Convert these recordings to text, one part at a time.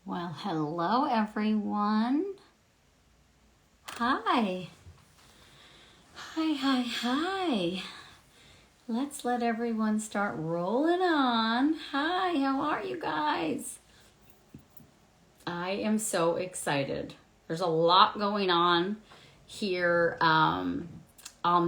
Well, hello everyone. Hi. Hi. Let's let everyone start rolling on. Hi, how are you guys? I am so excited. There's a lot going on here on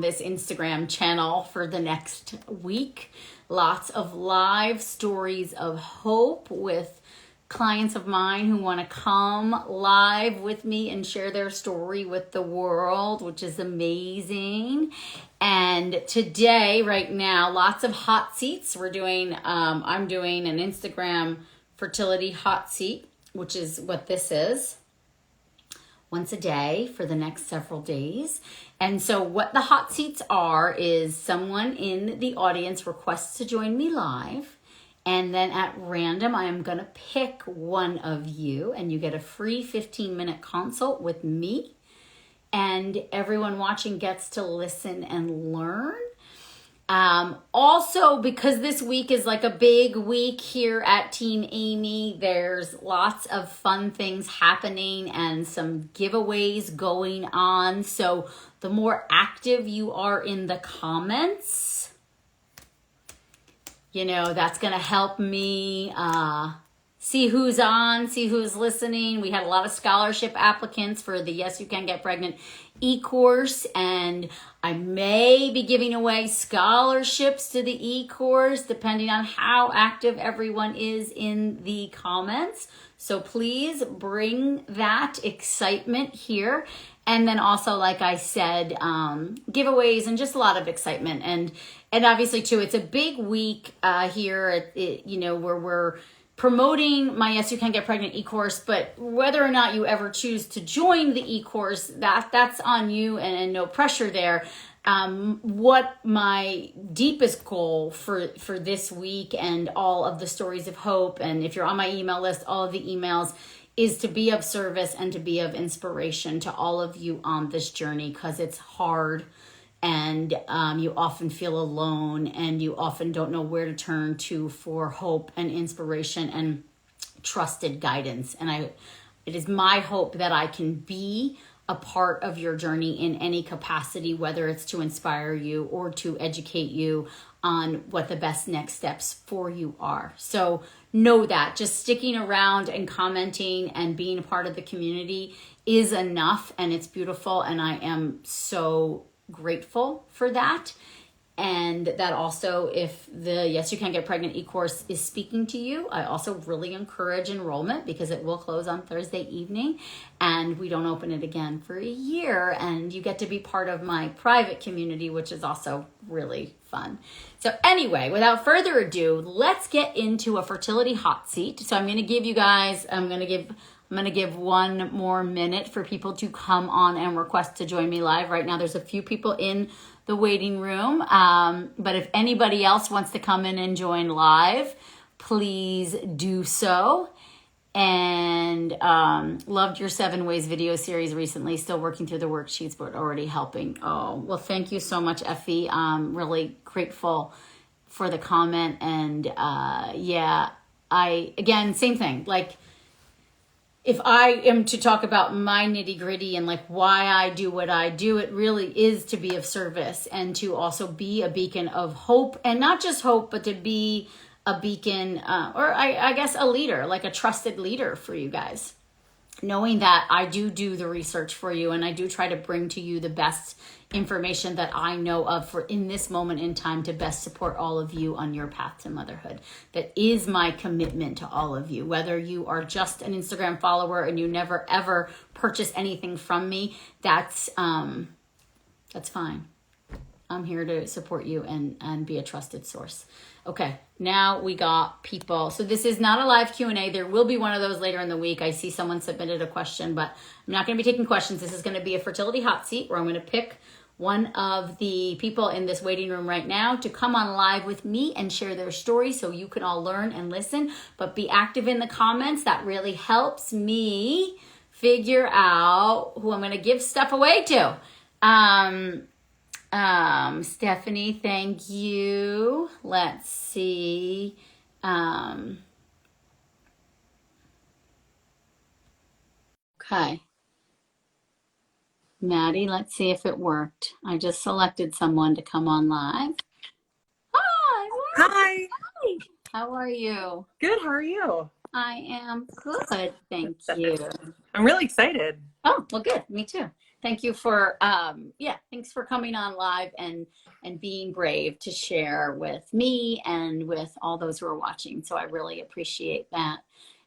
this Instagram channel for the next week. Lots of live stories of hope with clients of mine who want to come live with me and share their story with the world, which is amazing. And today, right now, lots of hot seats. I'm doing an Instagram Fertility Hot Seat, which is what this is, once a day for the next several days. And so what the hot seats are is someone in the audience requests to join me live. And then at random, I am going to pick one of you and you get a free 15-minute consult with me. And everyone watching gets to listen and learn. Also, because this week is like a big week here at Team Aimee, there's lots of fun things happening and some giveaways going on. So the more active you are in the comments, that's going to help me see who's on, see who's listening. We had a lot of scholarship applicants for the Yes You Can Get Pregnant e-course, and I may be giving away scholarships to the e-course depending on how active everyone is in the comments. So please bring that excitement here. And then also, like I said, giveaways and just a lot of excitement. And obviously, too, it's a big week here, where we're promoting my Yes You Can Get Pregnant e-course. But whether or not you ever choose to join the e-course, that's on you and no pressure there. What my deepest goal for this week and all of the stories of hope, and if you're on my email list, all of the emails, is to be of service and to be of inspiration to all of you on this journey, because it's hard and you often feel alone and you often don't know where to turn to for hope and inspiration and trusted guidance. And it is my hope that I can be a part of your journey in any capacity, whether it's to inspire you or to educate you on what the best next steps for you are. So know that just sticking around and commenting and being a part of the community is enough, and it's beautiful, and I am so grateful for that. And that also, if the Yes You Can Get Pregnant e-course is speaking to you, I also really encourage enrollment, because it will close on Thursday evening and we don't open it again for a year. And you get to be part of my private community, which is also really fun. So anyway, without further ado, let's get into a fertility hot seat. So I'm going to give one more minute for people to come on and request to join me live. Right now, there's a few people in the waiting room. But if anybody else wants to come in and join live, please do so. And loved your 7 ways video series recently. Still working through the worksheets, but already helping. Oh, well, thank you so much, Effie. I'm really grateful for the comment. And again, same thing. Like, if I am to talk about my nitty gritty and like why I do what I do, it really is to be of service and to also be a beacon of hope, and not just hope, but to be a beacon or I guess a leader, like a trusted leader for you guys. Knowing that I do the research for you, and I do try to bring to you the best information that I know of for in this moment in time to best support all of you on your path to motherhood. That is my commitment to all of you. Whether you are just an Instagram follower and you never ever purchase anything from me, that's fine. I'm here to support you and be a trusted source. Okay, now we got people. So this is not a live Q&A. There will be one of those later in the week. I see someone submitted a question, but I'm not going to be taking questions. This is going to be a fertility hot seat where I'm going to pick one of the people in this waiting room right now to come on live with me and share their story so you can all learn and listen, but be active in the comments. That really helps me figure out who I'm going to give stuff away to. Stephanie, thank you. Let's see. Okay. Maddie, let's see if it worked. I just selected someone to come on live. Hi, Hi. Maddie. How are you? Good. How are you? I am good, thank you. I'm really excited. Oh, well, good. Me too. Thank you for, yeah, thanks for coming on live and being brave to share with me and with all those who are watching. So I really appreciate that.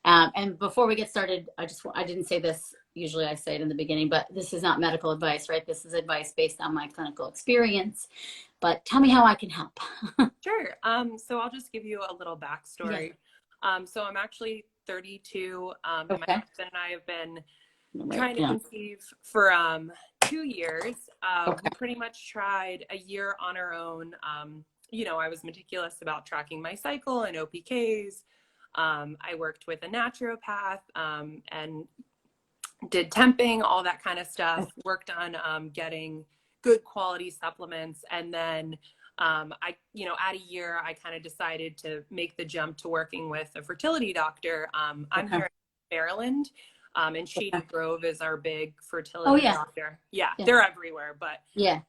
And before we get started, I didn't say this. Usually I say it in the beginning, but this is not medical advice, right? This is advice based on my clinical experience. But tell me how I can help. Sure. So I'll just give you a little Yes. backstory. So I'm actually 32. My Okay. husband and I have been Right. trying to Yeah. conceive for 2 years. We Okay. pretty much tried a year on our own. I was meticulous about tracking my cycle and OPKs. I worked with a naturopath and did temping, all that kind of stuff, worked on getting good quality supplements. And then at a year, I kind of decided to make the jump to working with a fertility doctor. I'm Okay. here in Maryland, and Okay. Shady Grove is our big Oh fertility yeah. doctor. Yeah, Yeah. they're everywhere. But Yeah.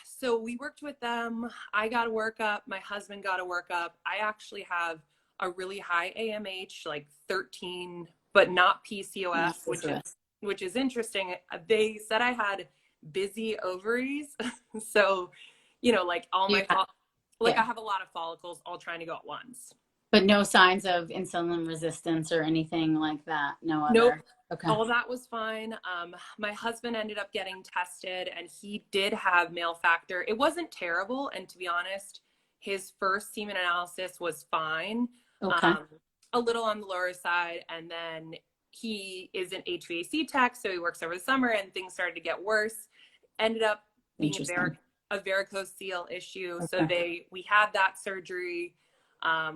so we worked with them. I got a workup. My husband got a workup. I actually have a really high AMH, like 13, but not PCOS, Not this rest. which is interesting. They said I had busy ovaries, so like all You, my like yeah. I have a lot of follicles all trying to go at once. But no signs of insulin resistance or anything like that. No Nope. other. Okay. All that was fine. My husband ended up getting tested and he did have male factor. It wasn't terrible. And to be honest, his first semen analysis was fine, Okay. um, a little on the lower side. And then he is an HVAC tech, so he works over the summer and things started to get worse. Ended up being Interesting. a varicose seal issue. So Okay. we had that surgery.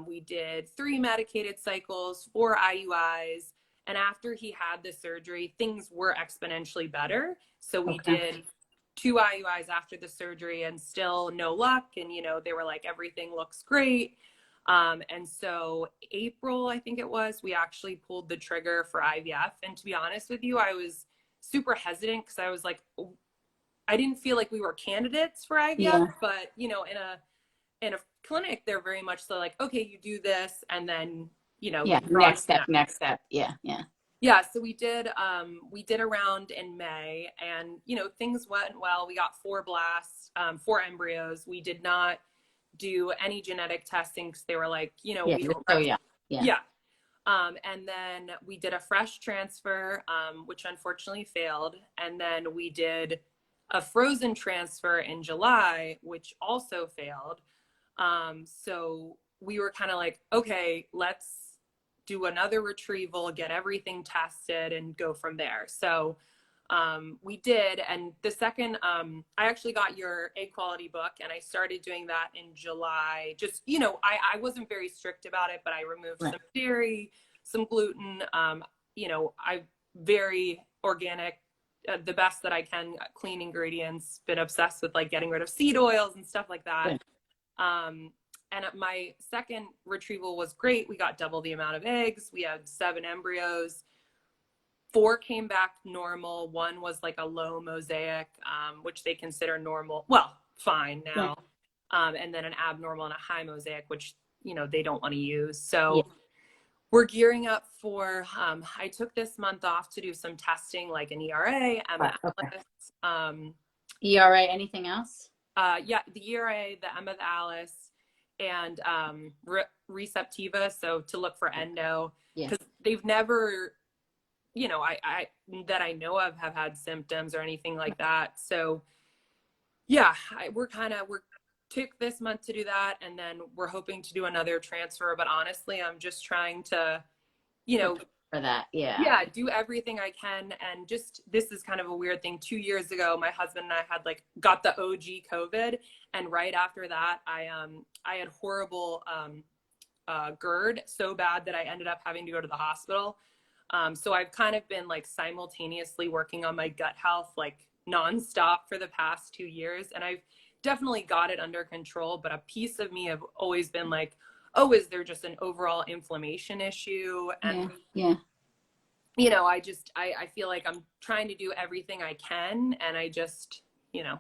We did 3 medicated cycles, 4 IUIs. And after he had the surgery, things were exponentially better. So we Okay. did 2 IUIs after the surgery and still no luck. And, they were like, everything looks great. And so April, I think it was, we actually pulled the trigger for IVF. And to be honest with you, I was super hesitant because I was like, I didn't feel like we were candidates for IVF, Yeah. but, in a clinic, they're very much so like, okay, you do this and then, Yeah. you're on Next to the step. next. Next step. Yeah. Yeah. Yeah, so we did a round in May and things went well. We got 4 blasts, 4 embryos. We did not do any genetic testing because they were like, Yeah. we don't So yeah. Yeah. yeah. And then we did a fresh transfer, which unfortunately failed. And then we did a frozen transfer in July, which also failed. So we were kind of like, okay, let's do another retrieval, get everything tested, and go from there. So we did. And the second, I actually got your egg quality book and I started doing that in July. Just, I wasn't very strict about it, but I removed Right. some dairy, some gluten. I very organic, the best that I can, clean ingredients, been obsessed with like getting rid of seed oils and stuff like that. Good. And my second retrieval was great. We got double the amount of eggs. We had 7 embryos. 4 came back normal. 1 was like a low mosaic, which they consider normal. Well, fine Yeah. now. And then an abnormal and a high mosaic, which, they don't want to use. Yeah. So we're gearing up for, I took this month off to do some testing like an ERA, Right. Okay. Alice, ERA. Anything else? yeah, the ERA, the Emma Alice, and Receptiva. So to look for endo, Yeah. because they've never, I that I know of have had symptoms or anything like that. So yeah, we're took this month to do that, and then we're hoping to do another transfer. But honestly, I'm just trying to, you know, Prepare for that. Yeah. yeah, do everything I can. And just, this is kind of a weird thing. 2 years ago, my husband and I had got the OG COVID. And right after that, I had horrible GERD, so bad that I ended up having to go to the hospital. So I've kind of been simultaneously working on my gut health, nonstop for the past 2 years. And I've definitely got it under control, but a piece of me have always been like, oh, is there just an overall inflammation issue? And Yeah. Yeah. you know, I feel like I'm trying to do everything I can, and I just, you know,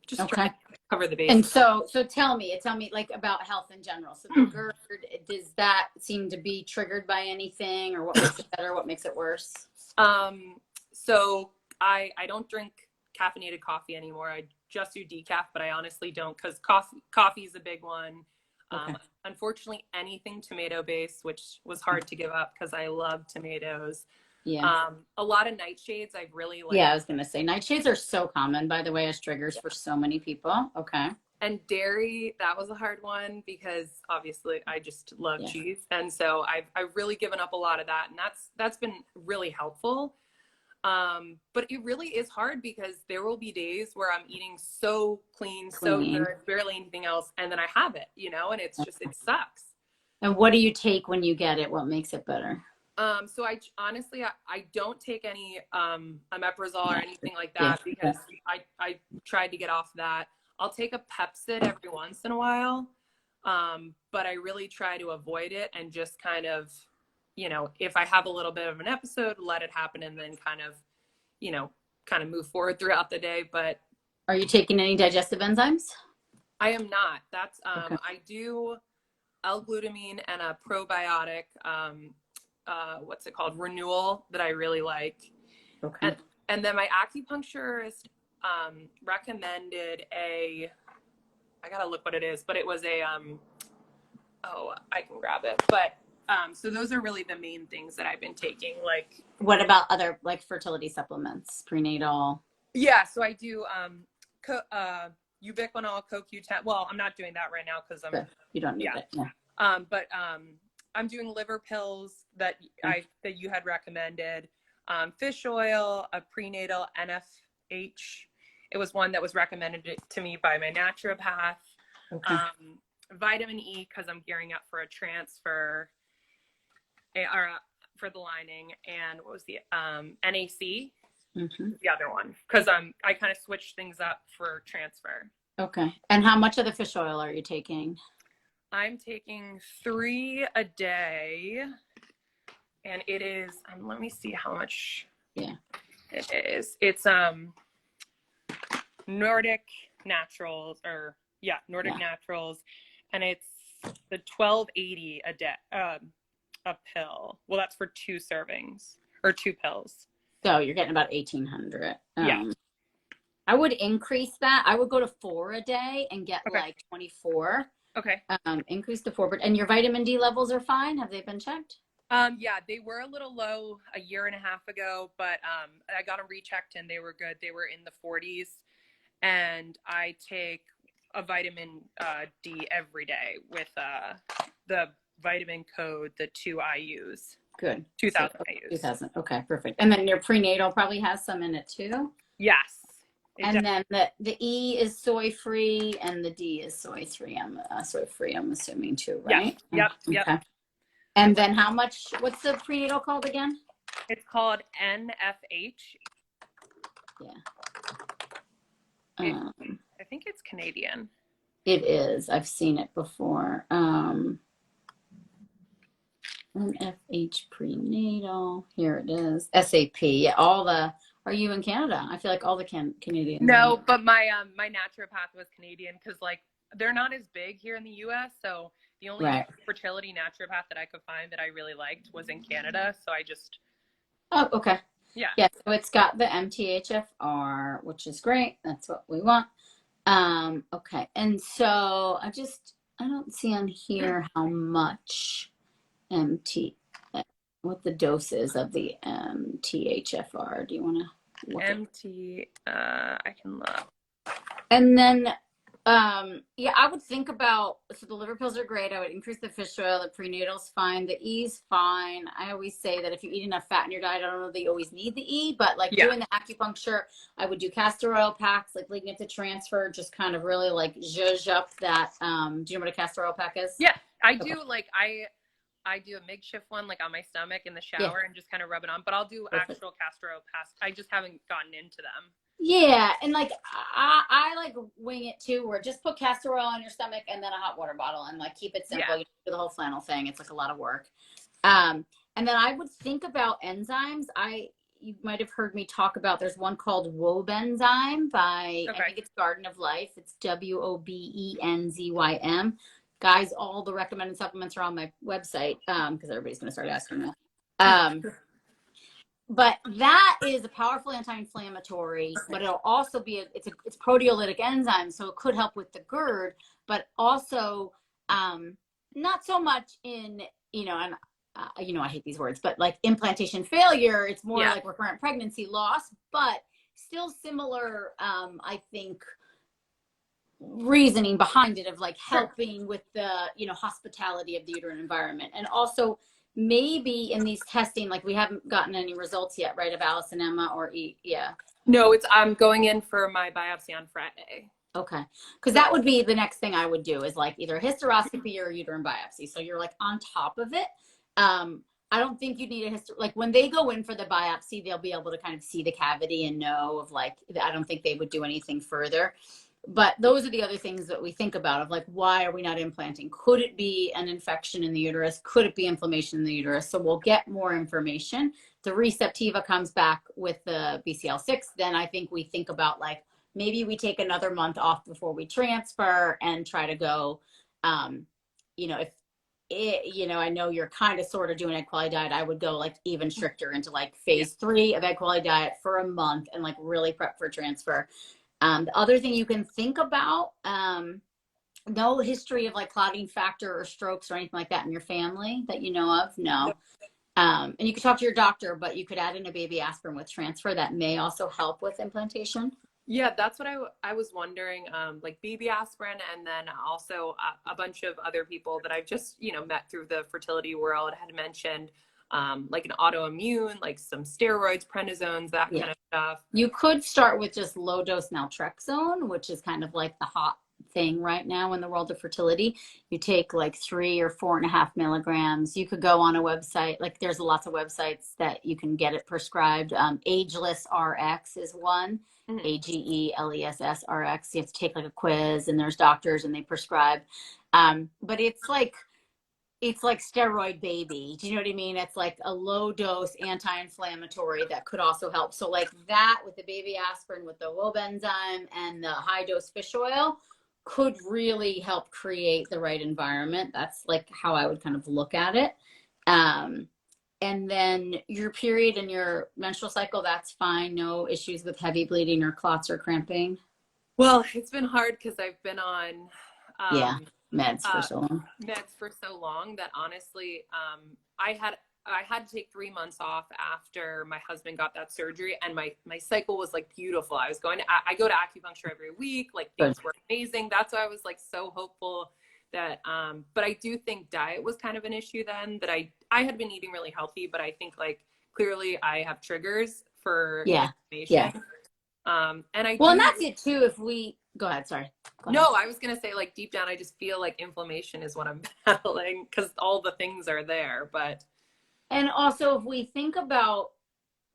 just try Okay. to cover the And bases. so tell me like about health in general. So the GERD, does that seem to be triggered by anything, or what makes it better? What makes it worse? So I don't drink caffeinated coffee anymore. I just do decaf, but I honestly don't, because coffee is a big one. Okay. Unfortunately, anything tomato based, which was hard to give up because I love tomatoes. Yeah. A lot of nightshades. I've really Yeah, I was going to say nightshades are so common, by the way, as triggers yeah. for so many people. Okay. And dairy, that was a hard one because obviously I just love Yeah. cheese. And so I've really given up a lot of that. And that's been really helpful. But it really is hard because there will be days where I'm eating so clean, so good, barely anything else. And then I have it, you know, and it's just, it sucks. And what do you take when you get it? What makes it better? So I honestly, I don't take any omeprazole or anything like Yeah. that because I tried to get off that. I'll take a Pepsid every once in a while, but I really try to avoid it and just kind of, you know, if I have a little bit of an episode, let it happen and then kind of, you know, kind of move forward throughout the day. But Are you taking any digestive enzymes? I am not. That's Okay. I do L-glutamine and a probiotic. What's it called? Renewal that I really like. Okay. And then my acupuncturist recommended I gotta look what it is, but it was oh, I can grab it. But so those are really the main things that I've been taking. Like, what about other like fertility supplements, prenatal? yeah, so I do ubiquinol, CoQ10. Well, I'm not doing that right now because You don't need it. Yeah. But I'm doing liver pills that you had recommended, fish oil, a prenatal NFH. It was one that was recommended to me by my naturopath. Okay. Vitamin E because I'm gearing up for a transfer, for the lining, and what was the NAC? Mm-hmm. The other one because I kind of switched things up for transfer. Okay. And how much of the fish oil are you taking? I'm taking 3 a day, and it is, let me see how much it is. It's Nordic Naturals, Naturals, and it's the 1280 a day, a pill. Well, that's for 2 servings or 2 pills. So you're getting about 1,800. Yeah. I would increase that. I would go to 4 a day and get like 24. Okay. Increase to 4, and your vitamin D levels are fine. Have they been checked? Yeah, they were a little low a year and a half ago, but I got them rechecked and they were good. They were in the 40s, and I take a vitamin D every day with the vitamin code, the 2 I use. Good. 2,000 I use. 2,000. Okay, perfect. And then your prenatal probably has some in it too. Yes. And then the E is soy free and the D is soy free. I'm assuming too, right? Yep. Okay. Yep. And then how much? What's the prenatal called again? It's called NFH. Yeah. I think it's Canadian. It is. I've seen it before. NFH prenatal. Here it is. SAP. Yeah, are you in Canada? I feel like all the Canadians. No, but my my naturopath was Canadian because like they're not as big here in the U.S. So the only fertility naturopath that I could find that I really liked was in Canada. So I just. Oh, okay. Yeah. Yeah. So it's got the MTHFR, which is great. That's what we want. Okay. And so I don't see on here how much what the dose is of the MTHFR. Do you want to look I can look. And then I would think about, so the liver pills are great. I would increase the fish oil. The prenatal's fine. The E's fine. I always say that if you eat enough fat in your diet, I don't know that you always need the E, but like doing the acupuncture, I would do castor oil packs, like leading it to transfer, just kind of really like zhuzh up that. Do you know what a castor oil pack is? Yeah, I do. Like I do a makeshift one like on my stomach in the shower and just kind of rub it on, but I'll do actual castor oil packs. I just haven't gotten into them. Yeah, and like I like wing it too, where just put castor oil on your stomach and then a hot water bottle and like keep it simple. You do the whole flannel thing. It's like a lot of work. And then I would think about enzymes. You might have heard me talk about, there's one called Wob enzyme by, I Okay. think it's Garden of Life. It's WOBENZYM. Guys, all the recommended supplements are on my website, because everybody's going to start asking me. But that is a powerful anti-inflammatory, but it'll also be it's proteolytic enzyme, so it could help with the GERD, but also not so much in, and I hate these words, but like implantation failure. It's more Yeah. like recurrent pregnancy loss, but still similar. I think reasoning behind it of like helping with the hospitality of the uterine environment. And also maybe in these testing, like we haven't gotten any results yet, right, of Alice and Emma or yeah. No, I'm going in for my biopsy on Friday. Okay, because that would be the next thing I would do, is like either a hysteroscopy or a uterine biopsy, so you're like on top of it. I don't think you need a like when they go in for the biopsy, they'll be able to kind of see the cavity and know of like, I don't think they would do anything further. But those are the other things that we think about, of like, why are we not implanting? Could it be an infection in the uterus? Could it be inflammation in the uterus? So we'll get more information. The Receptiva comes back with the BCL6. Then I think we think about like, maybe we take another month off before we transfer and try to go, if I know you're kind of sort of doing egg quality diet, I would go like even stricter into like phase 3 of egg quality diet for a month and like really prep for transfer. The other thing you can think about, no history of like clotting factor or strokes or anything like that in your family that you know of? No. And you could talk to your doctor, but you could add in a baby aspirin with transfer. That may also help with implantation. Yeah, that's what I was wondering, like baby aspirin, and then also a bunch of other people that I've just, met through the fertility world had mentioned, like an autoimmune, like some steroids, prednisones, that kind of stuff. You could start with just low dose naltrexone, which is kind of like the hot thing right now in the world of fertility. You take like 3 or 4.5 milligrams. You could go on a website, like there's lots of websites that you can get it prescribed. Ageless RX is one. AGELESS RX. You have to take like a quiz, and there's doctors and they prescribe. But it's like steroid baby. Do you know what I mean? It's like a low dose anti-inflammatory that could also help. So like that with the baby aspirin, with the Wob enzyme and the high dose fish oil could really help create the right environment. That's like how I would kind of look at it. And then your period and your menstrual cycle, that's fine. No issues with heavy bleeding or clots or cramping. Well, it's been hard because I've been on meds for so long. Meds for so long that honestly, I had to take 3 months off after my husband got that surgery, and my cycle was like beautiful. I go to acupuncture every week, like things were amazing. That's why I was like so hopeful that, but I do think diet was kind of an issue then, that I had been eating really healthy, but I think like clearly I have triggers for inflammation. And and that's it too. If we go ahead, sorry. No, I was gonna say like deep down, I just feel like inflammation is what I'm battling because all the things are there. And also, if we think about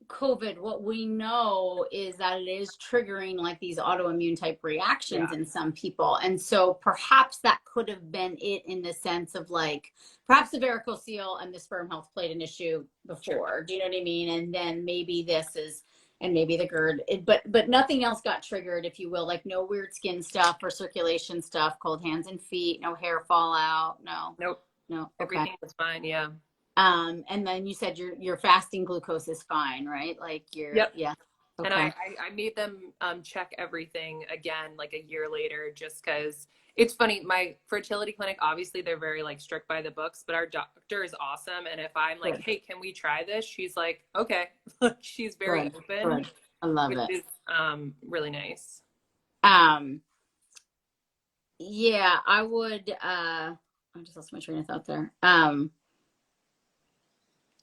COVID, what we know is that it is triggering like these autoimmune type reactions in some people. And so perhaps that could have been it, in the sense of like, perhaps the varicocele and the sperm health played an issue before. Sure. Do you know what I mean? And then maybe this is, and maybe the GERD, but nothing else got triggered, if you will, like no weird skin stuff or circulation stuff, cold hands and feet, no hair fallout. No. Everything was fine. Yeah. And then you said your fasting glucose is fine, right? Like yeah. Okay. And I made them check everything again like a year later, just because it's funny. My fertility clinic, obviously they're very like strict by the books, but our doctor is awesome. And if I'm like, hey, can we try this? She's like, okay. She's very open. I love which it. Is really nice. Yeah, I would. I just lost my train of thought there.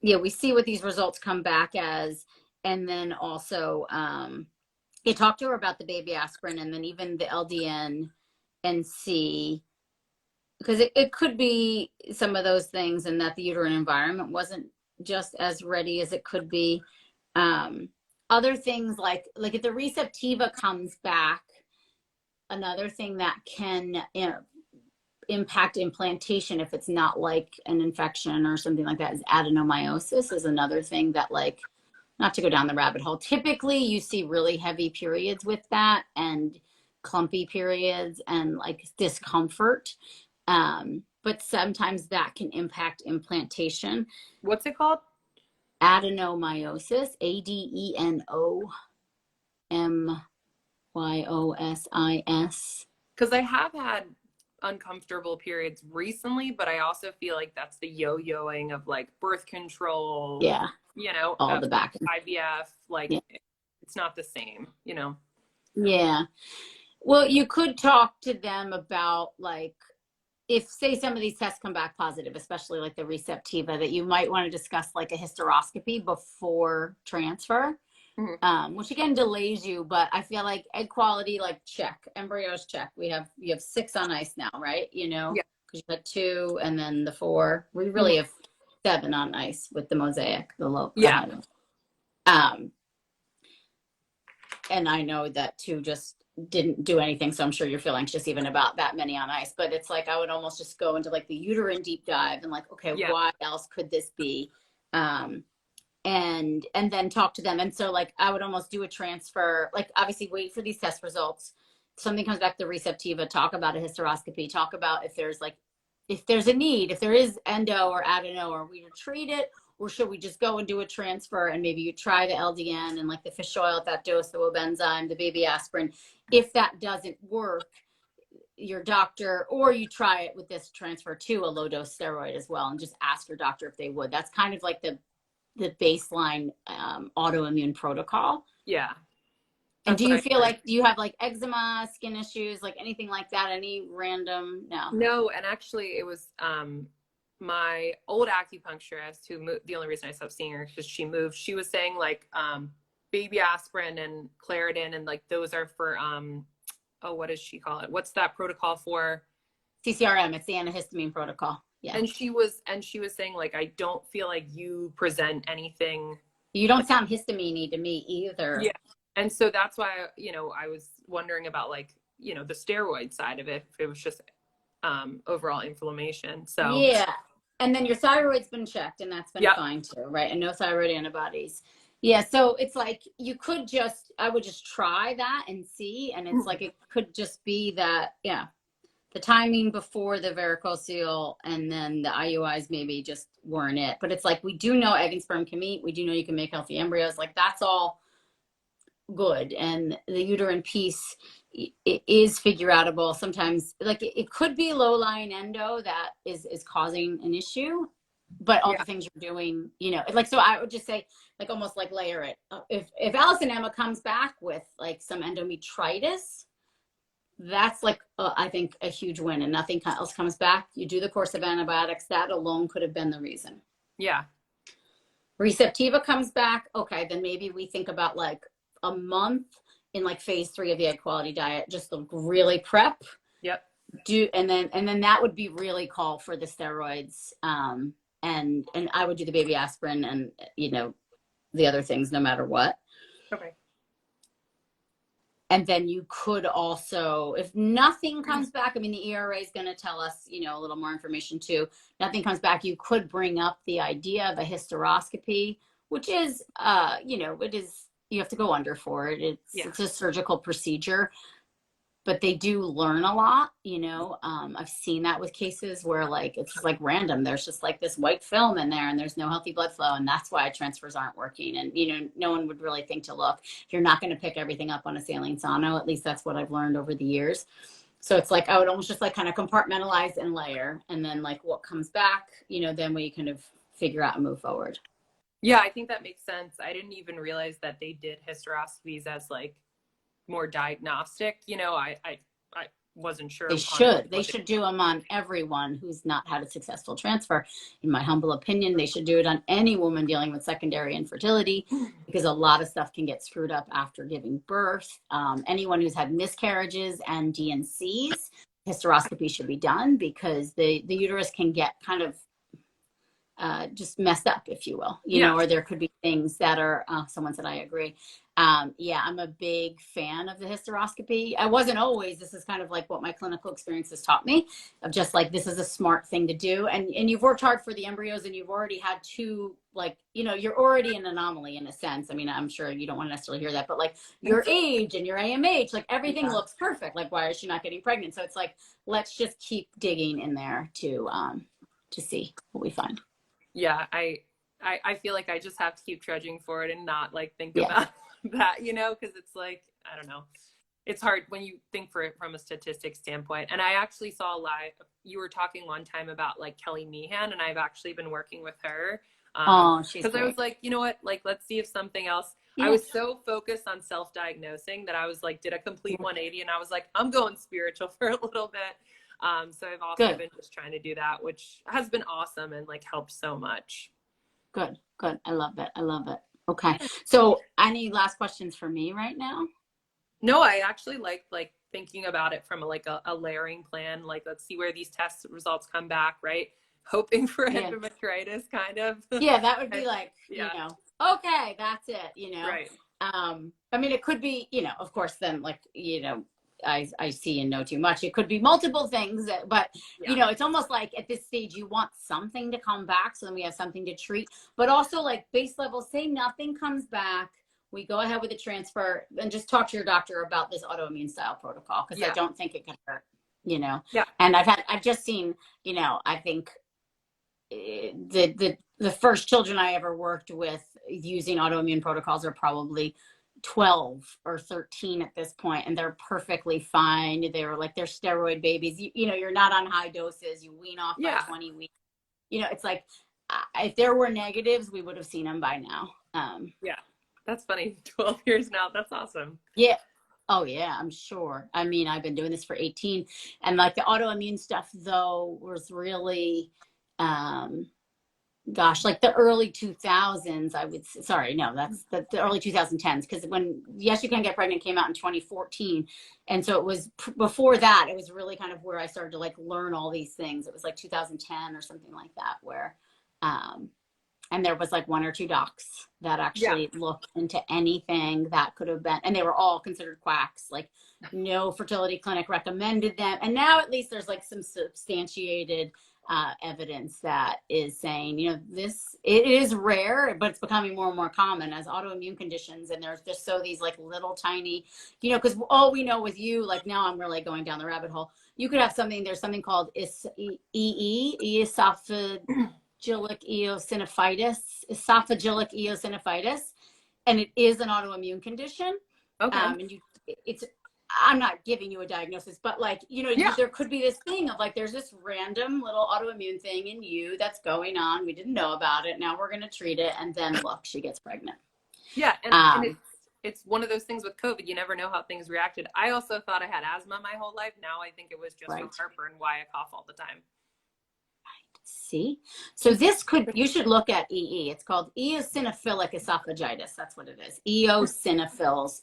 Yeah, we see what these results come back as, and then also you talk to her about the baby aspirin, and then even the LDN, and see, because it could be some of those things, and that the uterine environment wasn't just as ready as it could be. Other things like if the Receptiva comes back, another thing that can impact implantation if it's not like an infection or something like that. Is adenomyosis is another thing that, like, not to go down the rabbit hole. Typically, you see really heavy periods with that and clumpy periods and like discomfort. But sometimes that can impact implantation. What's it called? Adenomyosis, Adenomyosis. Because I have had uncomfortable periods recently, but I also feel like that's the yo-yoing of like birth control. Yeah. You know, All the back. IVF, like yeah. It's not the same, you know? Yeah. Well, you could talk to them about, like, if say some of these tests come back positive, especially like the Receptiva, that you might want to discuss like a hysteroscopy before transfer, which again delays you. But I feel like egg quality, like, check, embryos check. You have 6 on ice now, right? You know, Yeah. because you had 2 and then the 4. We really have 7 on ice with the mosaic, the low. Yeah. And I know that 2 just didn't do anything, so I'm sure you're feeling anxious even about that many on ice. But it's like I would almost just go into like the uterine deep dive and like, okay, what else could this be? And then talk to them. And so like I would almost do a transfer, like obviously wait for these test results. Something comes back to Receptiva, talk about a hysteroscopy, talk about if there's a need, if there is endo or adeno, or we treat it, or should we just go and do a transfer and maybe you try the LDN and like the fish oil at that dose, the Wobenzyme, the baby aspirin. If that doesn't work, your doctor, or you try it with this transfer to a low dose steroid as well, and just ask your doctor if they would. That's kind of like the baseline autoimmune protocol. Yeah. And do you feel like, do you have like eczema, skin issues, like anything like that? Any random? No, and actually it was my old acupuncturist who moved. The only reason I stopped seeing her is because she moved. She was saying like baby aspirin and Claritin, and like those are for what does she call it? What's that protocol for? CCRM. It's the antihistamine protocol. Yeah. And she was saying like, I don't feel like you present anything. You don't sound histamine-y to me either. Yeah. And so that's why, I was wondering about like, the steroid side of it, if it was just overall inflammation. So yeah. And then your thyroid's been checked and that's been fine too, right? And no thyroid antibodies. Yeah. So it's like, I would just try that and see. And it's like, it could just be that, the timing before the varicocele and then the IUIs maybe just weren't it. But it's like, we do know egg and sperm can meet. We do know you can make healthy embryos. Like, that's all good. And the uterine piece, it is figure outable. Sometimes like it could be low lying endo that is causing an issue, but all the things you're doing, like, so I would just say like, almost like layer it. If Alice and Emma comes back with like some endometritis, that's like, I think a huge win, and nothing else comes back. You do the course of antibiotics. That alone could have been the reason. Yeah. Receptiva comes back. Okay. Then maybe we think about like a month in like phase 3 of the egg quality diet, just to really prep. Yep. And then that would be really call for the steroids. And I would do the baby aspirin and, the other things, no matter what. Okay. And then you could also, if nothing comes back, I mean, the ERA is going to tell us, a little more information too. Nothing comes back, you could bring up the idea of a hysteroscopy, which is, it is, you have to go under for it. It's a surgical procedure, but they do learn a lot, I've seen that with cases where like, it's just like random. There's just like this white film in there and there's no healthy blood flow. And that's why transfers aren't working. And, no one would really think to look. You're not going to pick everything up on a saline sono. At least that's what I've learned over the years. So it's like, I would almost just like kind of compartmentalize and layer. And then like what comes back, then we kind of figure out and move forward. Yeah, I think that makes sense. I didn't even realize that they did hysteroscopies as like more diagnostic. I wasn't sure. They should do them on everyone who's not had a successful transfer. In my humble opinion, they should do it on any woman dealing with secondary infertility, because a lot of stuff can get screwed up after giving birth. Anyone who's had miscarriages and DNCs, hysteroscopy should be done, because the uterus can get kind of, just messed up, if you will, Yeah. or there could be things that are, someone said, I agree. Yeah, I'm a big fan of the hysteroscopy. I wasn't always. This is kind of like what my clinical experience has taught me, of just like, this is a smart thing to do. And you've worked hard for the embryos, and you've already had two, like, you're already an anomaly in a sense. I mean, I'm sure you don't want to necessarily hear that, but like your age and your AMH, like everything Yeah. looks perfect. Like, why is she not getting pregnant? So it's like, let's just keep digging in there to see what we find. Yeah. I feel like I just have to keep trudging forward and not like think Yeah. about that, because it's like, I don't know. It's hard when you think for it from a statistic standpoint. And I actually saw live, you were talking one time about like Kelly Meehan, and I've actually been working with her. Oh, she's Because I was great. like, you know what, like, let's see if something else. I Yeah. was so focused on self-diagnosing that I was like, did a complete 180, and I was like, I'm going spiritual for a little bit. So I've also Good. been just trying to do that, which has been awesome and like helped so much. Good. Good. I love it. I love it. Okay. So any last questions for me right now? No, I actually like thinking about it from a layering plan. Like, let's see where these test results come back, right? Hoping for Yeah. endometritis, kind of. Yeah, that would be like, Yeah. okay, that's it, Right. I mean, it could be, of course, then like, I see and know too much. It could be multiple things, but Yeah. it's almost like at this stage, you want something to come back. So then we have something to treat, but also like base level, say nothing comes back. We go ahead with the transfer and just talk to your doctor about this autoimmune style protocol. Cause I don't think it can hurt, Yeah. and I've just seen, I think the first children I ever worked with using autoimmune protocols are probably 12 or 13 at this point, and they're perfectly fine. They're steroid babies. You're not on high doses. You wean off by 20 weeks. It's like, if there were negatives, we would have seen them by now. Yeah. That's funny. 12 years now. That's awesome. Yeah. Oh yeah, I'm sure. I mean, I've been doing this for 18, and like the autoimmune stuff though was really, gosh, like the early 2000s, I would say, sorry, no, that's the early 2010s. Because when Yes You Can Get Pregnant came out in 2014. And so it was before that, it was really kind of where I started to like learn all these things. It was like 2010 or something like that, where, and there was like one or two docs that actually looked into anything that could have been, and they were all considered quacks. Like no fertility clinic recommended them. And now at least there's like some substantiated evidence that is saying, it is rare, but it's becoming more and more common as autoimmune conditions. And there's just these like little tiny, because all we know with you, like now I'm really going down the rabbit hole. You could have there's something called esophageal eosinophitis, and it is an autoimmune condition. Okay. And I'm not giving you a diagnosis, but like, there could be this thing of like, there's this random little autoimmune thing in you that's going on. We didn't know about it. Now we're going to treat it. And then look, she gets pregnant. Yeah. And it's one of those things with COVID. You never know how things reacted. I also thought I had asthma my whole life. Now I think it was just from heartburn, why I cough all the time. See, so you should look at EE. It's called eosinophilic esophagitis. That's what it is. Eosinophils,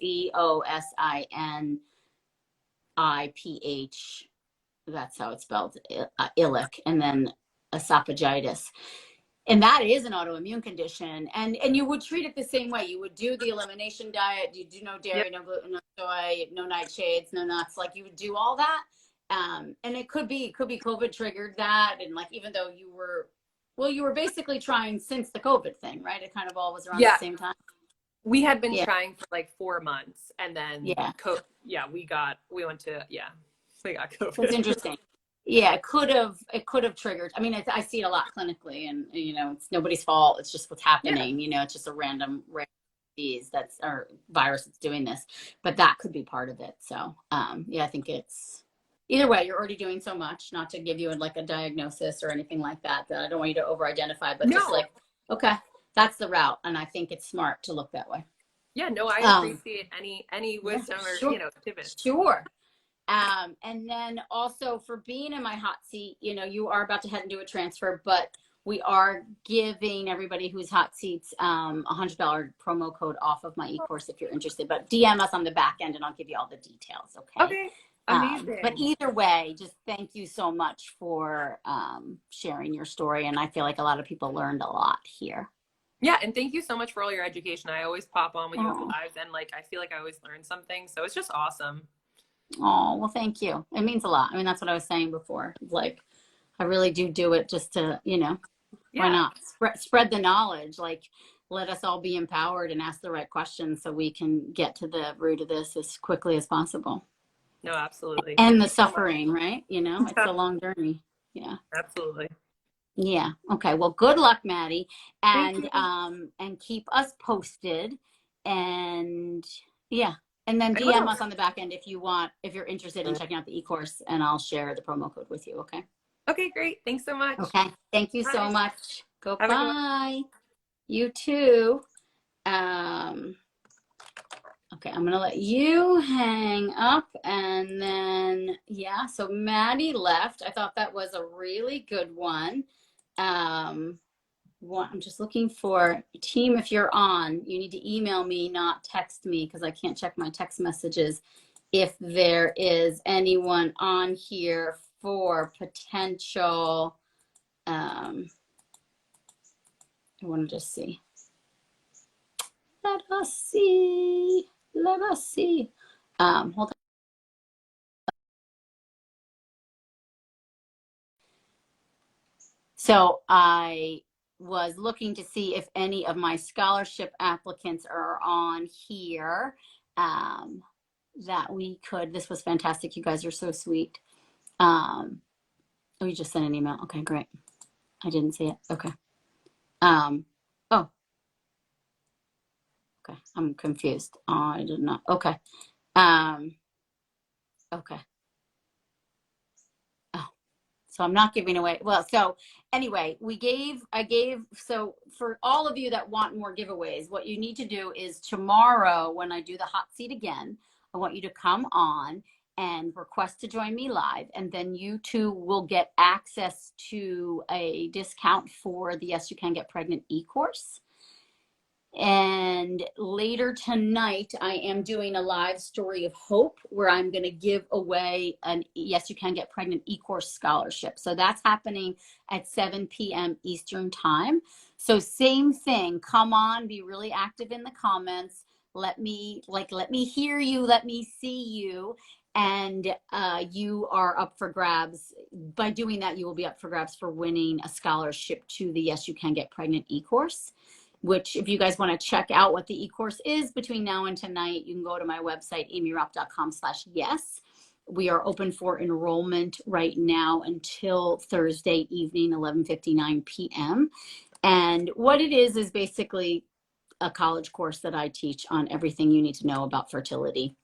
EOSINIPH. That's how it's spelled. Ilic, and then esophagitis. And that is an autoimmune condition. And you would treat it the same way. You would do the elimination diet. You do no dairy, no gluten, no soy, no nightshades, no nuts. Like you would do all that. And it could be COVID triggered that. And like, even though you were basically trying since the COVID thing, right? It kind of all was around the same time. We had been trying for like 4 months, and then we got COVID. It's interesting. Yeah, it could have triggered. I mean, I see it a lot clinically, and it's nobody's fault. It's just what's happening. It's just a random rare disease or virus that's doing this, but that could be part of it. So, I think it's either way. You're already doing so much. Not to give you a diagnosis or anything like that. That I don't want you to over-identify, but just like, okay, that's the route, and I think it's smart to look that way. Yeah, no, I appreciate any wisdom or tips. Sure. And then also for being in my hot seat, you are about to head into a transfer, but we are giving everybody who's hot seats $100 promo code off of my e-course if you're interested. But DM us on the back end and I'll give you all the details. Okay. But Amazing. either way, just thank you so much for sharing your story. And I feel like a lot of people learned a lot here. Yeah, and thank you so much for all your education. I always pop on when you have Oh, lives, and like I feel like I always learn something. So it's just awesome. oh, well, thank you. It means a lot. I mean, that's what I was saying before. Like, I really do it just to, why Yeah. not spread the knowledge? Like, let us all be empowered and ask the right questions so we can get to the root of this as quickly as possible. No, absolutely. And Thank the you so much. suffering, right? It's a long journey. Yeah. Absolutely. Yeah. Okay. Well, good luck, Maddie, Thank you. and keep us posted, and yeah, and then I DM will. us on the back end if you're interested in checking out the e-course, and I'll share the promo code with you. Okay. Okay, great. Thanks so much. Okay. Thank you so Bye. much. Go Have a good one. bye. You too. Um, okay, I'm gonna let you hang up, and then yeah. So Maddie left. I thought that was a really good one. Um, I'm just looking for team. If you're on, you need to email me, not text me, because I can't check my text messages. If there is anyone on here for potential, I want to just see. Let us see. Let us see. Hold on. So I was looking to see if any of my scholarship applicants are on here. That we could. This was fantastic. You guys are so sweet. Oh, you just sent an email. Okay, great. I didn't see it. Okay. Oh, okay. I'm confused. I did not. Okay. Um, okay. Oh, so I'm not giving away. Well, so anyway, so for all of you that want more giveaways, what you need to do is tomorrow when I do the hot seat again, I want you to come on and request to join me live. And then you too will get access to a discount for the Yes You Can Get Pregnant e-course. And later tonight, I am doing a live story of hope where I'm going to give away an Yes You Can Get Pregnant e-course scholarship. So that's happening at 7 p.m. Eastern time. So same thing, come on, be really active in the comments. Let me hear you, let me see you. And you are up for grabs. By doing that, you will be up for grabs for winning a scholarship to the Yes You Can Get Pregnant e-course, which if you guys want to check out what the e-course is between now and tonight, you can go to my website, aimeeraupp.com/yes. We are open for enrollment right now until Thursday evening, 11:59 p.m. And what it is basically a college course that I teach on everything you need to know about fertility.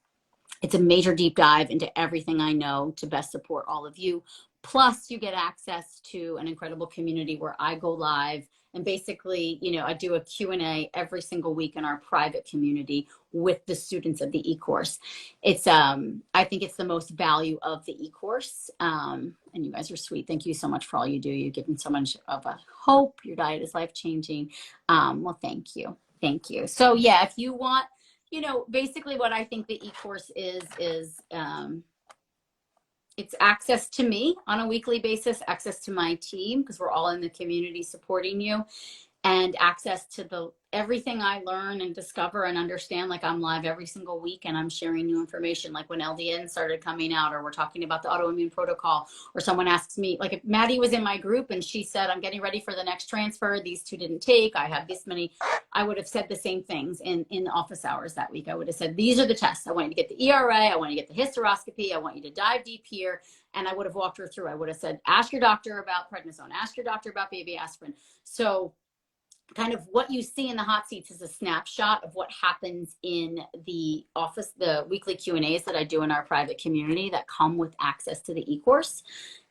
It's a major deep dive into everything I know to best support all of you. Plus, you get access to an incredible community where I go live and basically, I do a Q&A every single week in our private community with the students of the e-course. It's, I think it's the most value of the e-course. And you guys are sweet. Thank you so much for all you do. You've given so much of a hope. Your diet is life-changing. Well, thank you. Thank you. So yeah, if you want, basically what I think the e-course is it's access to me on a weekly basis, access to my team, because we're all in the community supporting you, and access to everything I learn and discover and understand. Like I'm live every single week and I'm sharing new information. Like when LDN started coming out, or we're talking about the autoimmune protocol, or someone asks me, like if Maddie was in my group and she said, I'm getting ready for the next transfer, these two didn't take, I have this many, I would have said the same things in the office hours that week. I would have said, these are the tests. I want you to get the ERA. I want you to get the hysteroscopy. I want you to dive deep here. And I would have walked her through. I would have said, ask your doctor about prednisone, ask your doctor about baby aspirin. So kind of what you see in the hot seats is a snapshot of what happens in the office, the weekly Q&As that I do in our private community that come with access to the e-course.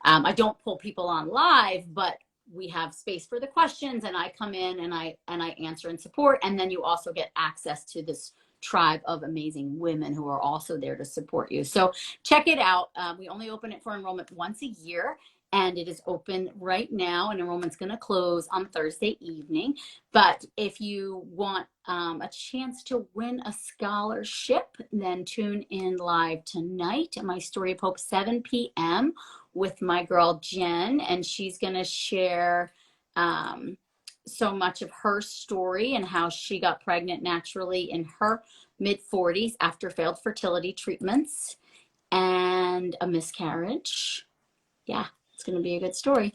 I don't pull people on live, but we have space for the questions, and I come in and I answer and support. And then you also get access to this tribe of amazing women who are also there to support you. So check it out. We only open it for enrollment once a year. and it is open right now, and enrollment's going to close on Thursday evening. But if you want a chance to win a scholarship, then tune in live tonight at my Story of Hope, 7 p.m. with my girl Jen, and she's going to share so much of her story and how she got pregnant naturally in her mid-40s after failed fertility treatments and a miscarriage. Yeah, it's going to be a good story.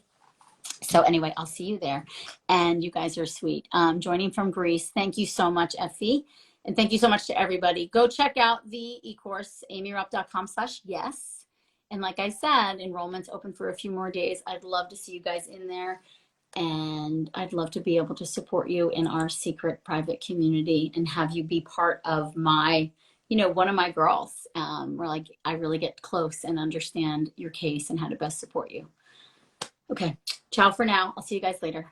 So anyway, I'll see you there. And you guys are sweet. Joining from Greece. Thank you so much, Effie. And thank you so much to everybody. Go check out the e-course, aimeeraupp.com/yes. And like I said, enrollment's open for a few more days. I'd love to see you guys in there. And I'd love to be able to support you in our secret private community and have you be part of my, one of my girls. Where like I really get close and understand your case and how to best support you. Okay, ciao for now. I'll see you guys later.